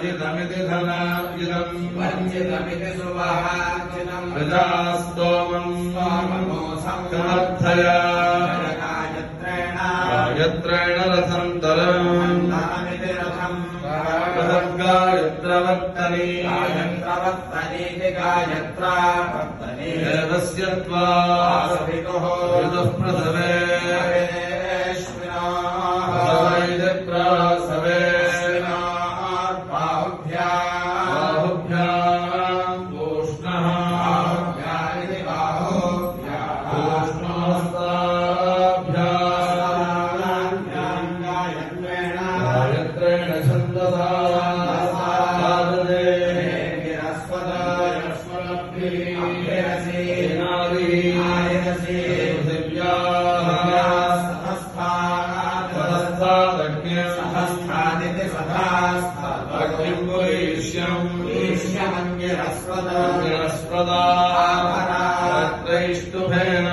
वाजितमिति धनार्जितम् वञ्चितमिति सुवहार्जितम् प्रजास्तोमम् समर्थय गायत्रेण रथम् तरम् गायत्रवर्तनी वेदस्य त्वा ऋतुः प्रसवे प्रसवे बाहुभ्याम् पूष्णः गायत्रेण छन्दसा ईश्यमन्यरस्वदा त्रैष्टुभेन